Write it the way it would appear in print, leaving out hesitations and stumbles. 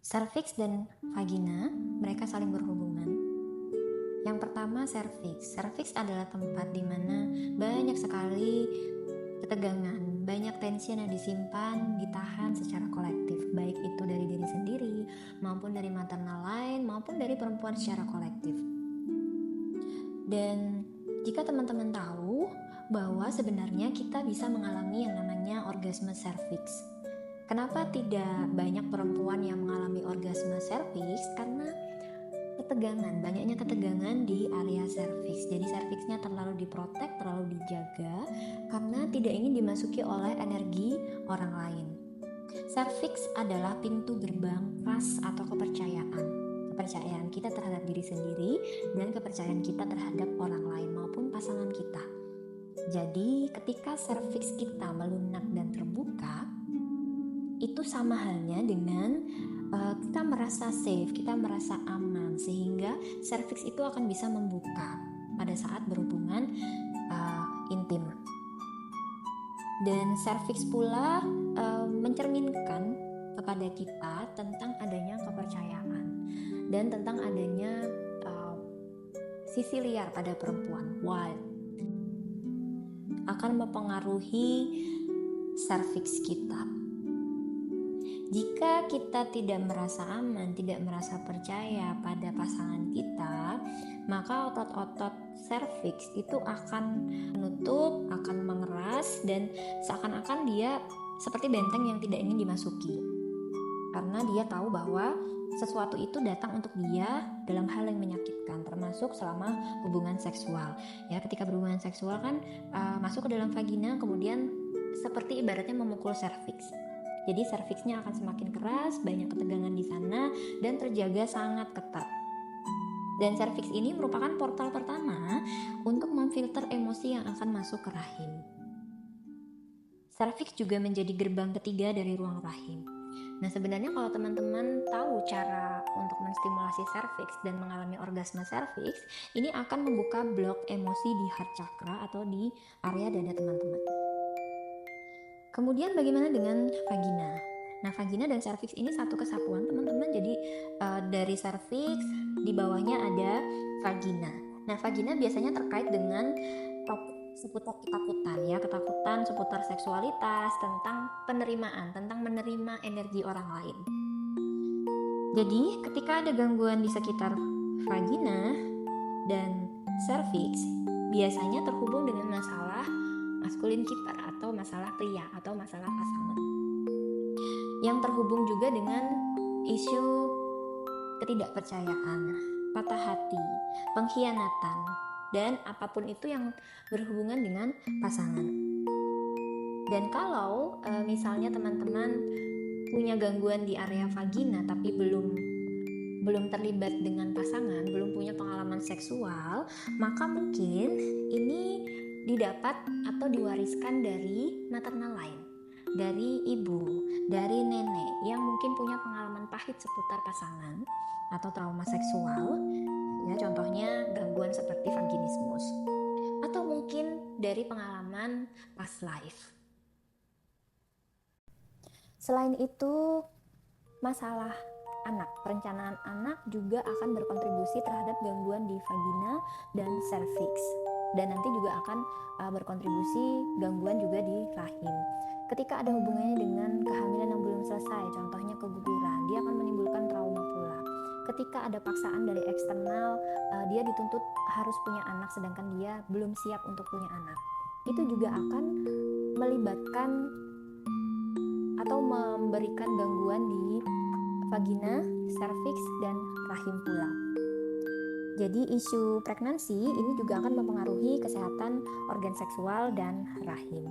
Serviks dan vagina, mereka saling berhubungan. Yang pertama, serviks. Serviks adalah tempat di mana banyak sekali ketegangan, banyak tensi yang disimpan, ditahan secara kolektif, baik itu dari diri sendiri, maupun dari maternal lain, maupun dari perempuan secara kolektif. Dan jika teman-teman tahu bahwa sebenarnya kita bisa mengalami yang namanya orgasme serviks. Kenapa tidak banyak perempuan yang mengalami orgasme serviks? Karena banyaknya ketegangan di area serviks. Jadi serviksnya terlalu diprotek, terlalu dijaga karena tidak ingin dimasuki oleh energi orang lain. Serviks adalah pintu gerbang trust atau kepercayaan kita terhadap diri sendiri dan kepercayaan kita terhadap orang lain maupun pasangan kita. Jadi ketika serviks kita melunak dan terbuka, itu sama halnya dengan kita merasa safe, kita merasa aman, sehingga serviks itu akan bisa membuka pada saat berhubungan intim. Dan serviks pula mencerminkan kepada kita tentang adanya kepercayaan dan tentang adanya sisi liar pada perempuan, wild, akan mempengaruhi serviks kita. Jika kita tidak merasa aman, tidak merasa percaya pada pasangan kita, maka otot-otot serviks itu akan menutup, akan mengeras, dan seakan-akan dia seperti benteng yang tidak ingin dimasuki. Karena dia tahu bahwa sesuatu itu datang untuk dia dalam hal yang menyakitkan, termasuk selama hubungan seksual. Ya, ketika berhubungan seksual kan masuk ke dalam vagina, kemudian seperti ibaratnya memukul serviks. Jadi serviksnya akan semakin keras, banyak ketegangan di sana, dan terjaga sangat ketat. Dan serviks ini merupakan portal pertama untuk memfilter emosi yang akan masuk ke rahim. Serviks juga menjadi gerbang ketiga dari ruang rahim. Nah, sebenarnya kalau teman-teman tahu cara untuk menstimulasi serviks dan mengalami orgasme serviks, ini akan membuka blok emosi di heart chakra atau di area dada teman-teman. Kemudian bagaimana dengan vagina? Nah, vagina dan serviks ini satu kesatuan teman-teman. Jadi dari serviks di bawahnya ada vagina. Nah, vagina biasanya terkait dengan topik seputar ketakutan seputar seksualitas, tentang penerimaan, tentang menerima energi orang lain. Jadi ketika ada gangguan di sekitar vagina dan serviks, biasanya terhubung dengan masalah maskulin keeper atau masalah pria atau masalah pasangan, yang terhubung juga dengan isu ketidakpercayaan, patah hati, pengkhianatan, dan apapun itu yang berhubungan dengan pasangan. Dan kalau misalnya teman-teman punya gangguan di area vagina tapi belum terlibat dengan pasangan, belum punya pengalaman seksual, maka mungkin ini didapat atau diwariskan dari maternal lain, dari ibu, dari nenek yang mungkin punya pengalaman pahit seputar pasangan atau trauma seksual, ya contohnya gangguan seperti vaginismus, atau mungkin dari pengalaman past life. Selain itu, masalah anak, perencanaan anak juga akan berkontribusi terhadap gangguan di vagina dan serviks. Dan nanti juga akan berkontribusi gangguan juga di rahim. Ketika ada hubungannya dengan kehamilan yang belum selesai, contohnya keguguran, dia akan menimbulkan trauma pula. Ketika ada paksaan dari eksternal, dia dituntut harus punya anak sedangkan dia belum siap untuk punya anak. Itu juga akan melibatkan atau memberikan gangguan di vagina, serviks, dan rahim pula. Jadi isu pregnancy ini juga akan mempengaruhi kesehatan organ seksual dan rahim.